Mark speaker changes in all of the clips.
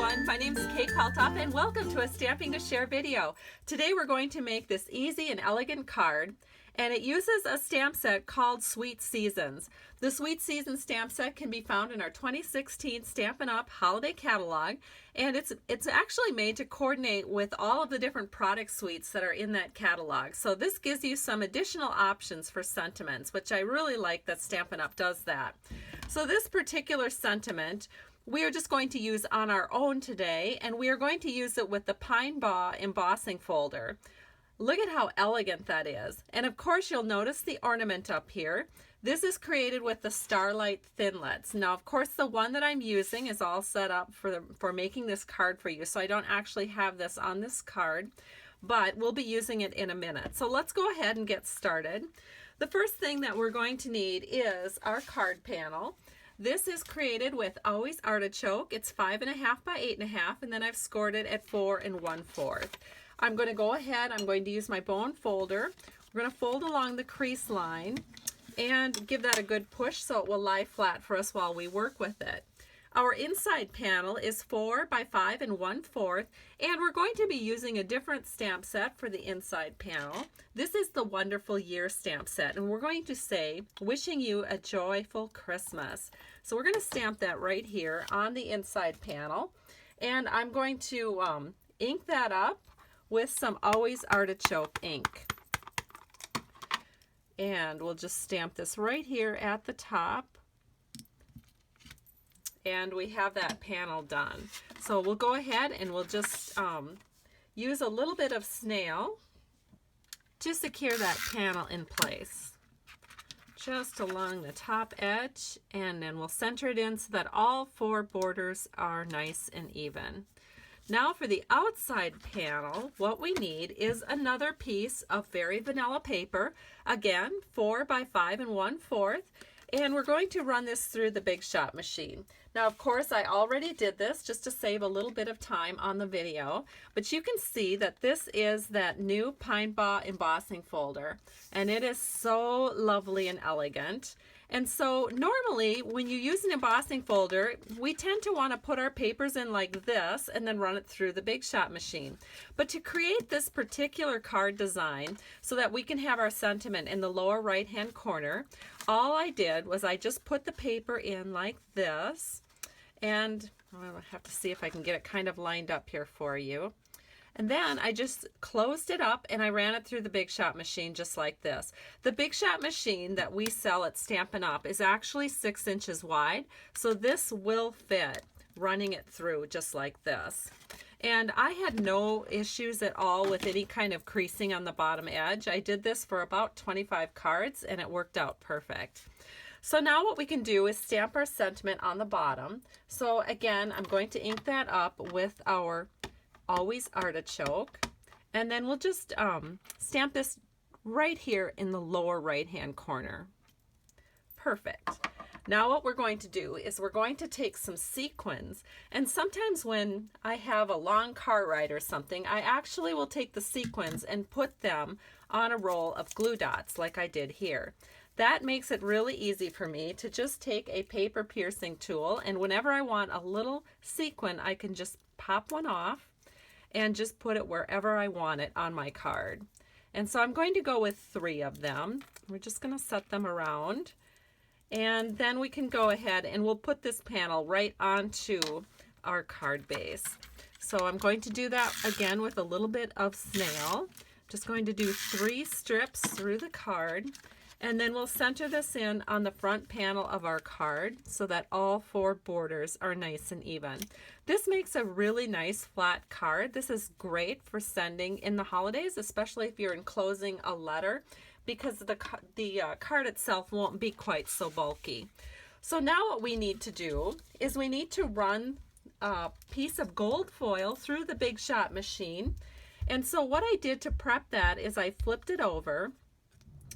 Speaker 1: everyone, my name is Kate Kalthoff and welcome to a Stamping to Share video. Today we're going to make this easy and elegant card, and it uses a stamp set called Sweet Seasons. The Sweet Seasons stamp set can be found in our 2016 Stampin' Up! Holiday Catalog, and it's actually made to coordinate with all of the different product suites that are in that catalog. So this gives you some additional options for sentiments, which I really like that Stampin' Up! Does that. So this particular sentiment we are just going to use on our own today, and we are going to use it with the Pine Bar embossing folder. Look at how elegant that is. And of course you'll notice the ornament up here. This is created with the Starlight Thinlits. Now of course the one that I'm using is all set up for making this card for you, so I don't actually have this on this card, but we'll be using it in a minute. So let's go ahead and get started. The first thing that we're going to need is our card panel. This is created with Always Artichoke. It's 5.5 by 8.5, and then I've scored it at 4 1/4. I'm going to go ahead, I'm going to use my bone folder. We're going to fold along the crease line and give that a good push so it will lie flat for us while we work with it. Our inside panel is 4 by 5 1/4, and we're going to be using a different stamp set for the inside panel. This is the Wonderful Year stamp set, and we're going to say, wishing you a joyful Christmas. So we're going to stamp that right here on the inside panel, and I'm going to ink that up with some Always Artichoke ink. And we'll just stamp this right here at the top. And we have that panel done. So we'll go ahead and we'll just use a little bit of snail to secure that panel in place. Just along the top edge, and then we'll center it in so that all 4 borders are nice and even. Now for the outside panel, what we need is another piece of very vanilla paper. Again, 4 by 5 1/4. And we're going to run this through the Big Shot machine. Now, of course, I already did this just to save a little bit of time on the video, but you can see that this is that new Pine Bar embossing folder, and it is so lovely and elegant. And so normally when you use an embossing folder, we tend to want to put our papers in like this and then run it through the Big Shot machine. But to create this particular card design so that we can have our sentiment in the lower right hand corner, all I did was I just put the paper in like this, and I'll have to see if I can get it kind of lined up here for you. And then I just closed it up and I ran it through the Big Shot machine just like this. The Big Shot machine that we sell at Stampin' Up! Is actually 6 inches wide, so this will fit running it through just like this. And I had no issues at all with any kind of creasing on the bottom edge. I did this for about 25 cards and it worked out perfect. So now what we can do is stamp our sentiment on the bottom. So again, I'm going to ink that up with our Always Artichoke, and then we'll just stamp this right here in the lower right hand corner. Perfect. Now what we're going to do is we're going to take some sequins, and sometimes when I have a long car ride or something, I actually will take the sequins and put them on a roll of glue dots like I did here. That makes it really easy for me to just take a paper piercing tool, and whenever I want a little sequin, I can just pop one off and just put it wherever I want it on my card. And so I'm going to go with 3 of them. We're just going to set them around, and then we can go ahead and we'll put this panel right onto our card base. So I'm going to do that again with a little bit of snail. Just going to do 3 strips through the card, and then we'll center this in on the front panel of our card so that all 4 borders are nice and even. This makes a really nice flat card. This is great for sending in the holidays, especially if you're enclosing a letter, because the card itself won't be quite so bulky. So now what we need to do is we need to run a piece of gold foil through the Big Shot machine. And so what I did to prep that is I flipped it over,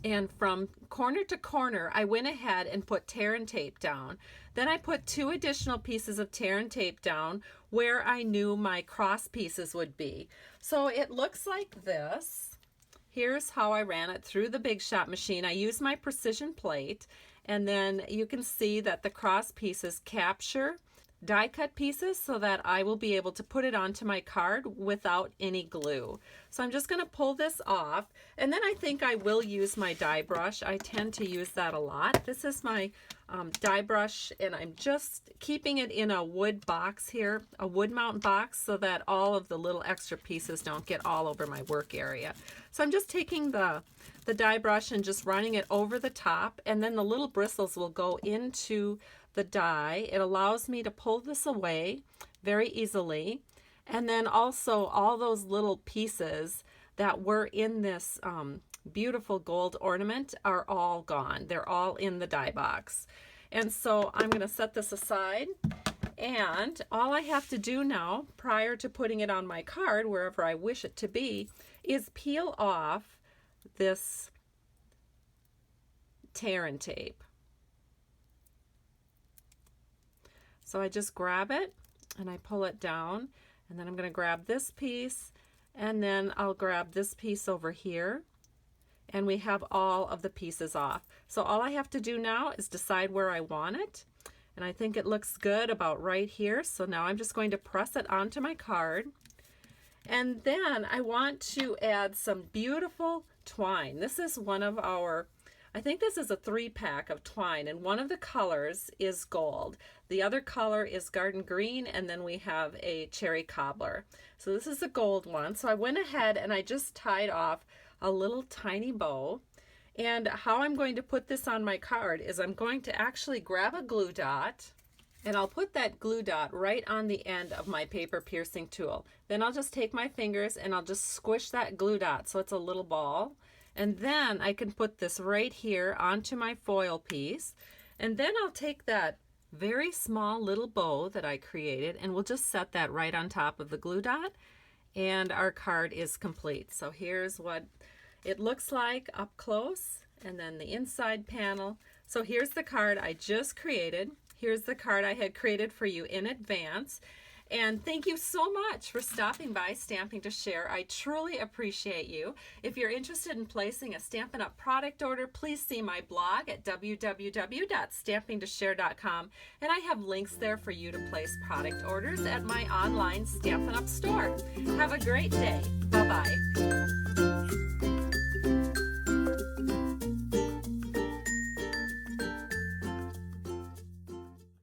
Speaker 1: and from corner to corner I went ahead and put tear and tape down. Then I put 2 additional pieces of tear and tape down where I knew my cross pieces would be. So it looks like this. Here's how I ran it through the Big Shot machine. I used my precision plate, and then you can see that the cross pieces capture die cut pieces so that I will be able to put it onto my card without any glue. So I'm just going to pull this off, and then I think I will use my die brush. I tend to use that a lot. This is my die brush, and I'm just keeping it in a wood box here, a wood mount box, so that all of the little extra pieces don't get all over my work area. So I'm just taking the die brush and just running it over the top, and then the little bristles will go into the die. It allows me to pull this away very easily, and then also all those little pieces that were in this beautiful gold ornament are all gone. They're all in the die box. And so I'm going to set this aside, and all I have to do now prior to putting it on my card wherever I wish it to be is peel off this tear and tape. So I just grab it and I pull it down, and then I'm going to grab this piece, and then I'll grab this piece over here, and we have all of the pieces off. So all I have to do now is decide where I want it, and I think it looks good about right here. So now I'm just going to press it onto my card, and then I want to add some beautiful twine. This is one of our, I think this is a 3-pack of twine, and one of the colors is gold. The other color is garden green, and then we have a cherry cobbler. So this is the gold one. So I went ahead and I just tied off a little tiny bow. And how I'm going to put this on my card is I'm going to actually grab a glue dot, and I'll put that glue dot right on the end of my paper piercing tool. Then I'll just take my fingers and I'll just squish that glue dot so it's a little ball. And then I can put this right here onto my foil piece. And then I'll take that very small little bow that I created, and we'll just set that right on top of the glue dot, and our card is complete. So here's what it looks like up close, and then the inside panel. So here's the card I just created. Here's the card I had created for you in advance. And thank you so much for stopping by Stamping to Share. I truly appreciate you. If you're interested in placing a Stampin' Up! Product order, please see my blog at www.stampingtoshare.com, and I have links there for you to place product orders at my online Stampin' Up! Store. Have a great day. Bye-bye.